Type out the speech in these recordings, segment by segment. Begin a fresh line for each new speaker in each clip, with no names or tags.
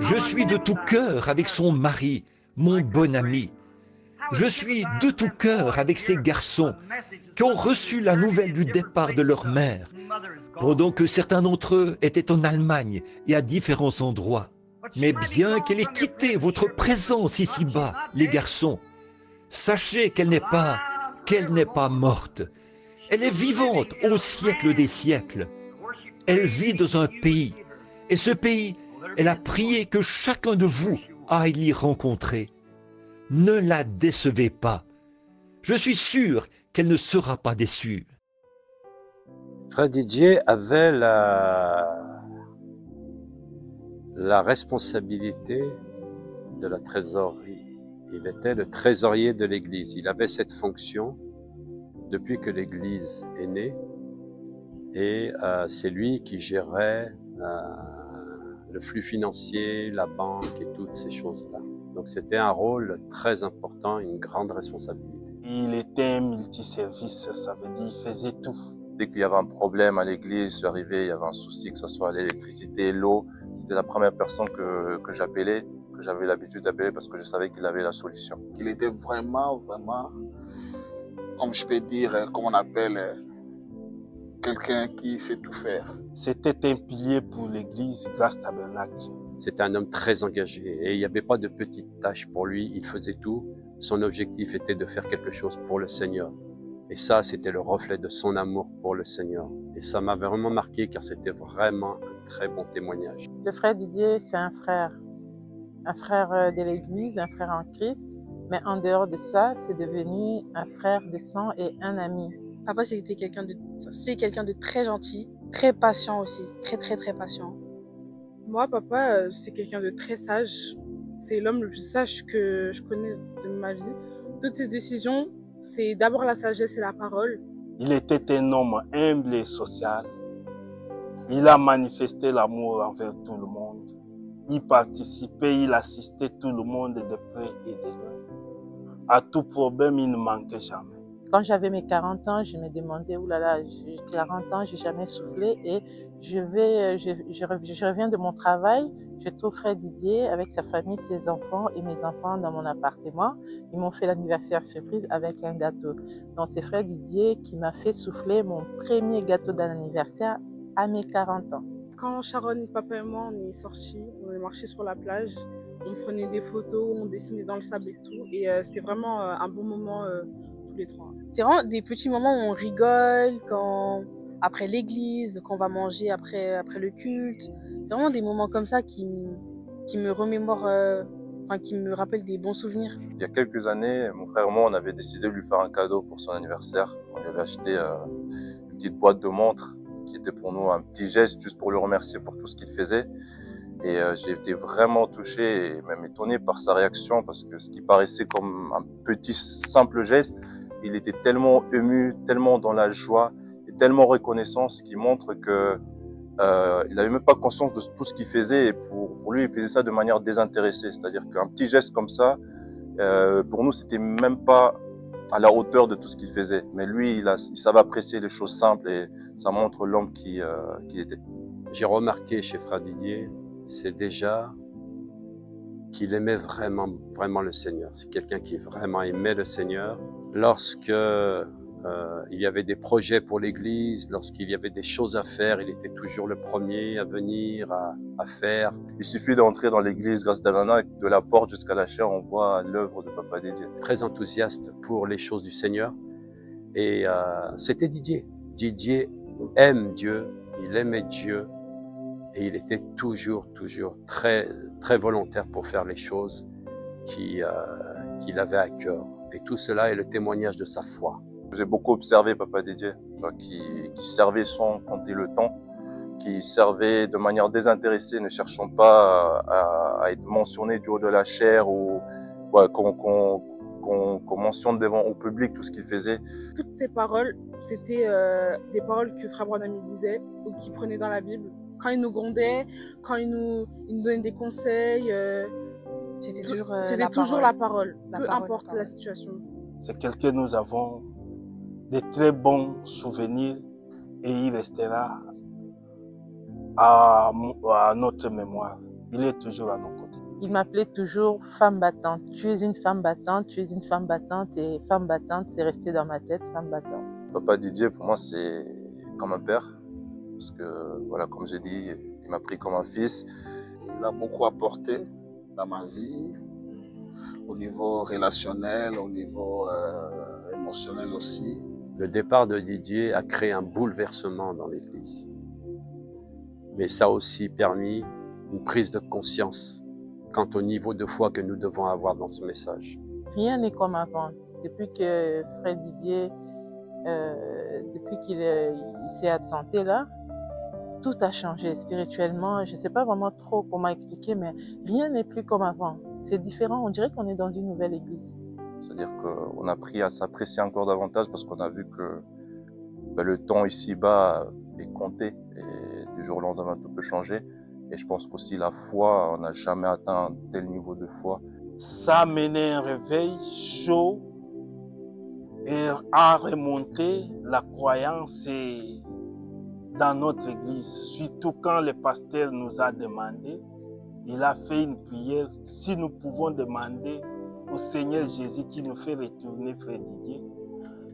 Je suis de tout cœur avec son mari, mon bon ami. Je suis de tout cœur avec ces garçons qui ont reçu la nouvelle du départ de leur mère, pendant que certains d'entre eux étaient en Allemagne et à différents endroits. Mais bien qu'elle ait quitté votre présence ici-bas, les garçons, sachez qu'elle n'est pas morte. Elle est vivante au siècle des siècles. Elle vit dans un pays, et ce pays, elle a prié que chacun de vous aille l'y rencontrer. Ne la décevez pas. Je suis sûr qu'elle ne sera pas déçue.
Frère Didier avait la responsabilité de la trésorerie. Il était le trésorier de l'Église. Il avait cette fonction depuis que l'Église est née. Et c'est lui qui gérait le flux financier, la banque et toutes ces choses-là. Donc c'était un rôle très important, une grande responsabilité.
Il était multiservice, ça veut dire qu'il faisait tout.
Dès qu'il y avait un problème à l'église, j'arrivais, il y avait un souci, que ce soit l'électricité, l'eau, c'était la première personne que j'appelais, que j'avais l'habitude d'appeler parce que je savais qu'il avait la solution.
Il était vraiment, comme je peux dire, comme on appelle, quelqu'un qui sait tout faire.
C'était un pilier pour l'église Grâce Tabernacle.
C'était un homme très engagé et il n'y avait pas de petites tâches pour lui, il faisait tout. Son objectif était de faire quelque chose pour le Seigneur. Et ça, c'était le reflet de son amour pour le Seigneur. Et ça m'a vraiment marqué car c'était vraiment un très bon témoignage.
Le frère Didier, c'est un frère de l'Église, un frère en Christ. Mais en dehors de ça, c'est devenu un frère de sang et un ami.
Papa, c'est quelqu'un de très gentil, très patient aussi, très patient. Moi, papa, c'est quelqu'un de très sage. C'est l'homme le plus sage que je connaisse de ma vie. Toutes ses décisions, c'est d'abord la sagesse et la parole.
Il était un homme humble et social. Il a manifesté l'amour envers tout le monde. Il participait, il assistait tout le monde de près et de loin. À tout problème, il ne manquait jamais.
Quand j'avais mes 40 ans, je me demandais, oulala, j'ai 40 ans, j'ai jamais soufflé et je reviens de mon travail, je trouve frère Didier avec sa famille, ses enfants et mes enfants dans mon appartement. Ils m'ont fait l'anniversaire surprise avec un gâteau. Donc c'est frère Didier qui m'a fait souffler mon premier gâteau d'anniversaire à mes 40 ans.
Quand Sharon, papa et moi, on est sortis, on est marché sur la plage, on prenait des photos, on dessinait dans le sable et tout. Et c'était vraiment un bon moment tous les trois. C'est vraiment des petits moments où on rigole, après l'église, quand on va manger après le culte. C'est vraiment des moments comme ça qui me remémorent, qui me rappellent des bons souvenirs.
Il y a quelques années, mon frère et moi, on avait décidé de lui faire un cadeau pour son anniversaire. On lui avait acheté une petite boîte de montres qui était pour nous un petit geste juste pour le remercier pour tout ce qu'il faisait. Et j'ai été vraiment touché et même étonné par sa réaction parce que ce qui paraissait comme un petit simple geste, il était tellement ému, tellement dans la joie et tellement reconnaissant, ce qui montre que il n'avait même pas conscience de tout ce qu'il faisait et pour lui, il faisait ça de manière désintéressée. C'est-à-dire qu'un petit geste comme ça, pour nous, c'était même pas à la hauteur de tout ce qu'il faisait. Mais lui, il savait apprécier les choses simples et ça montre l'homme qu'il était.
J'ai remarqué chez Frère Didier, c'est déjà qu'il aimait vraiment le Seigneur. C'est quelqu'un qui vraiment aimait le Seigneur. Lorsque il y avait des projets pour l'Église, lorsqu'il y avait des choses à faire, il était toujours le premier à venir, à faire.
Il suffit d'entrer dans l'Église Grâce Tabernacle, de la porte jusqu'à la chaire, on voit l'œuvre de Papa Didier.
Très enthousiaste pour les choses du Seigneur. Et c'était Didier. Didier aime Dieu, il aimait Dieu. Et il était toujours très volontaire pour faire les choses qu'il avait à cœur. Et tout cela est le témoignage de sa foi.
J'ai beaucoup observé Papa Didier, qui servait sans compter le temps, qui servait de manière désintéressée, ne cherchant pas à être mentionné du haut de la chair ou qu'on mentionne devant au public tout ce qu'il faisait.
Toutes ces paroles, c'était des paroles que Frère Branham disait ou qu'il prenait dans la Bible. Quand il nous grondait, quand il nous donnait des conseils, c'était toujours la parole, peu importe la situation.
C'est quelqu'un que nous avons de très bons souvenirs et il restera à notre mémoire. il est toujours à nos côtés.
Il m'appelait toujours femme battante. Tu es une femme battante, tu es une femme battante. Et femme battante, c'est resté dans ma tête, femme battante.
Papa Didier, pour moi, c'est comme un père. Parce que, voilà, comme j'ai dit, il m'a pris comme un fils.
Il a beaucoup apporté dans ma vie, au niveau relationnel, au niveau émotionnel aussi.
Le départ de Didier a créé un bouleversement dans l'Église. Mais ça a aussi permis une prise de conscience quant au niveau de foi que nous devons avoir dans ce message.
Rien n'est comme avant. Depuis que frère Didier, depuis qu'il s'est absenté là, tout a changé spirituellement. Je ne sais pas vraiment trop comment expliquer, mais rien n'est plus comme avant. C'est différent, on dirait qu'on est dans une nouvelle église.
C'est-à-dire qu'on a appris à s'apprécier encore davantage parce qu'on a vu que le temps ici-bas est compté et du jour au lendemain tout peut changer. Et je pense qu'aussi la foi, on n'a jamais atteint un tel niveau de foi.
Ça a mené un réveil chaud et a remonté la croyance dans notre église. Surtout quand le pasteur nous a demandé, il a fait une prière, si nous pouvons demander au Seigneur Jésus qui nous fait retourner frère Didier.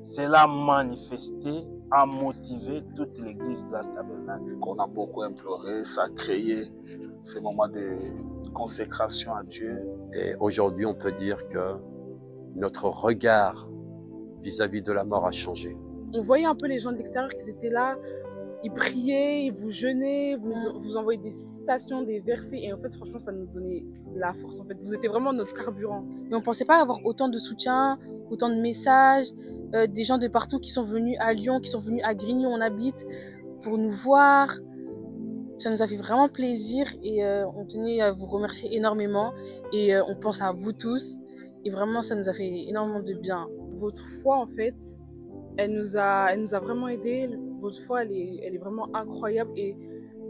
Cela a manifesté, a motivé toute l'église de la Tabernacle.
On a beaucoup imploré, ça a créé ces moments de consécration à Dieu.
Et aujourd'hui, on peut dire que notre regard vis-à-vis de la mort a changé.
On voyait un peu les gens de l'extérieur qui étaient là, ils priaient, ils vous jeûnaient, vous envoyaient des citations, des versets. Et en fait, franchement, ça nous donnait la force. En fait, vous étiez vraiment notre carburant.
Mais on ne pensait pas avoir autant de soutien, autant de messages, des gens de partout qui sont venus à Lyon, qui sont venus à Grigny où on habite, pour nous voir. Ça nous a fait vraiment plaisir et on tenait à vous remercier énormément. Et on pense à vous tous. Et vraiment, ça nous a fait énormément de bien.
Votre foi, en fait, elle nous a vraiment aidés. Votre foi, elle est vraiment incroyable. Et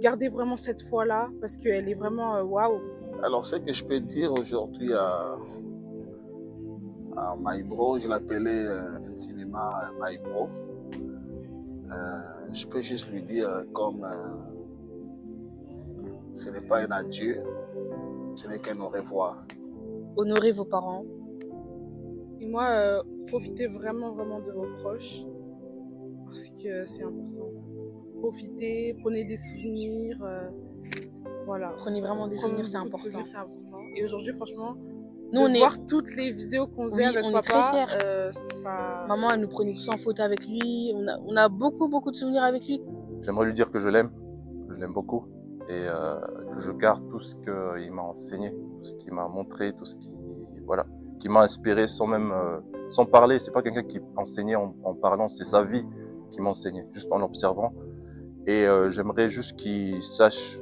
gardez vraiment cette foi-là parce qu'elle est vraiment waouh.
Alors, ce que je peux dire aujourd'hui à Maïbro, je l'appelais intimement Maïbro. Je peux juste lui dire comme ce n'est pas un adieu, ce n'est qu'un au revoir.
Honorez vos parents.
Et moi, profitez vraiment de vos proches parce que c'est important. Profitez, prenez des souvenirs. Voilà.
Prenez vraiment des souvenirs, c'est important.
Et aujourd'hui, franchement,
nous,
voir toutes les vidéos qu'on faisait avec
on
papa,
est très fiers. Maman, elle nous prenait tous en photo avec lui. On a beaucoup de souvenirs avec lui.
J'aimerais lui dire que je l'aime beaucoup et que je garde tout ce qu'il m'a enseigné, tout ce qu'il m'a montré, tout ce qui m'a inspiré sans parler. C'est pas quelqu'un qui enseignait en parlant, c'est sa vie qui m'enseignait, juste en observant. Et j'aimerais juste qu'il sache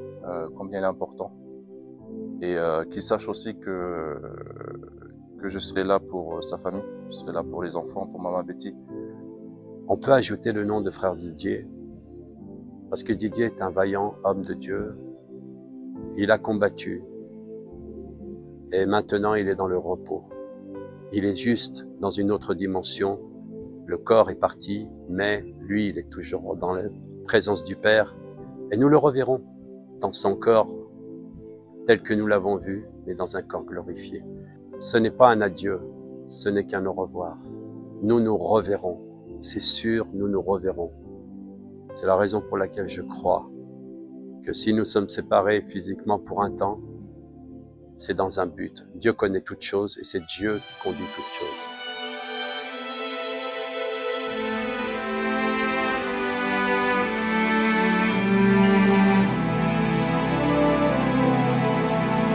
combien il est important et qu'il sache aussi que je serai là pour sa famille, je serai là pour les enfants, pour maman Betty.
On peut ajouter le nom de frère Didier parce que Didier est un vaillant homme de Dieu. Il a combattu et maintenant il est dans le repos. Il est juste dans une autre dimension. Le corps est parti, mais lui, il est toujours dans la présence du Père. Et nous le reverrons dans son corps, tel que nous l'avons vu, mais dans un corps glorifié. Ce n'est pas un adieu, ce n'est qu'un au revoir. Nous nous reverrons, c'est sûr, nous nous reverrons. C'est la raison pour laquelle je crois que si nous sommes séparés physiquement pour un temps, c'est dans un but. Dieu connaît toutes choses et c'est Dieu qui conduit toutes choses.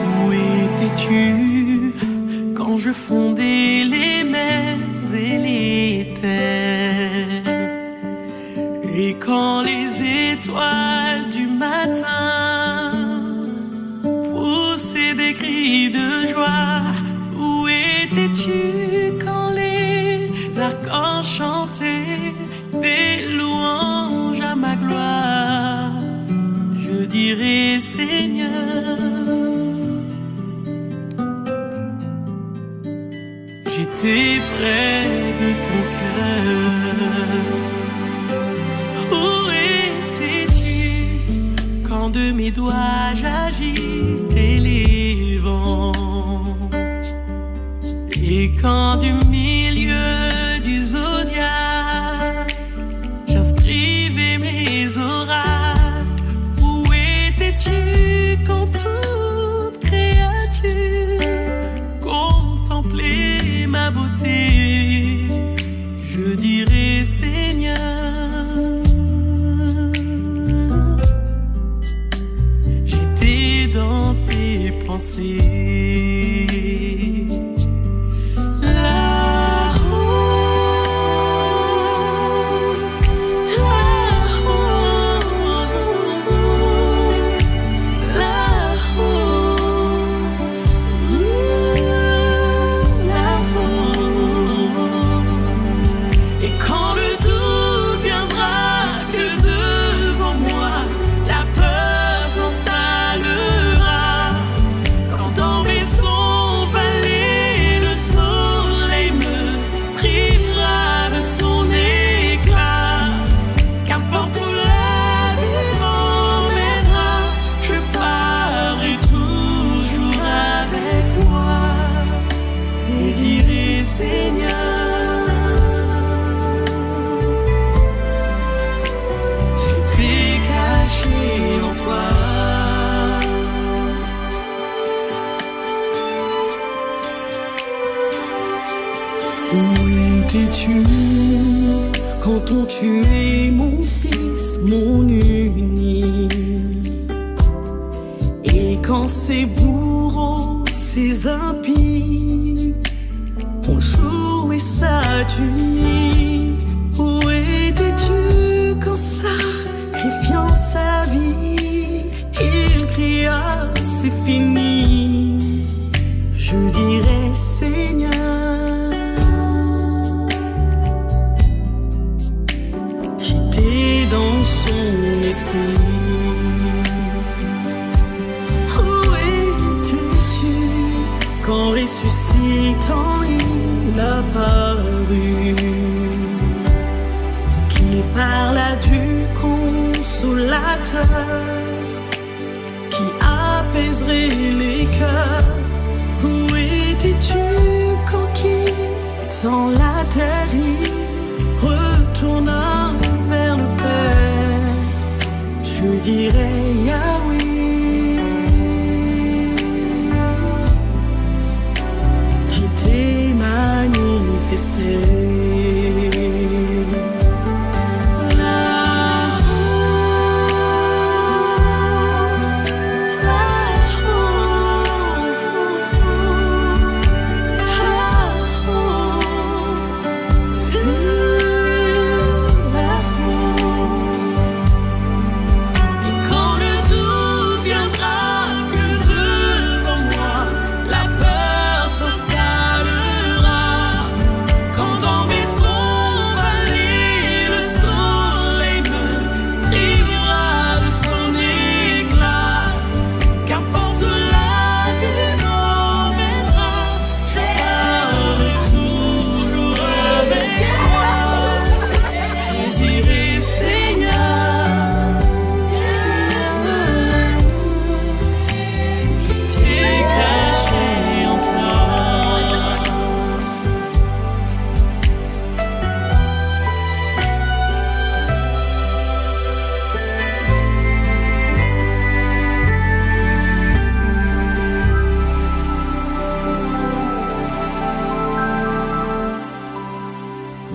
Où étais-tu quand je fondais les mers et les terres et quand les étoiles du matin poussaient des cris de joie? Où étais-tu quand les archanges chantaient des louanges à ma gloire? Je dirai Seigneur, j'étais près de ton cœur. Où étais-tu quand de mes doigts j'agitais les quand du milieu du zodiaque, j'inscrivais mes oracles. Où étais-tu quand toute créature contemplait ma beauté? Je dirais Seigneur, j'étais dans tes pensées. Où étais-tu quand on tuait mon fils, mon unique? Et quand ces bourreaux, ces impies ont joué sa tunique? Où étais-tu quand sacrifiant sa vie, il cria c'est fini? Je dirais Seigneur, dans son esprit. Où étais-tu quand ressuscitant il a paru? Qu'il parla du consolateur qui apaiserait les cœurs. Où étais-tu quand quittant la terre il retourna vers le Père? Je dirais Yahweh, j'étais manifesté.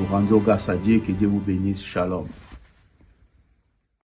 Rendre grâce à Dieu, que Dieu vous bénisse. Shalom.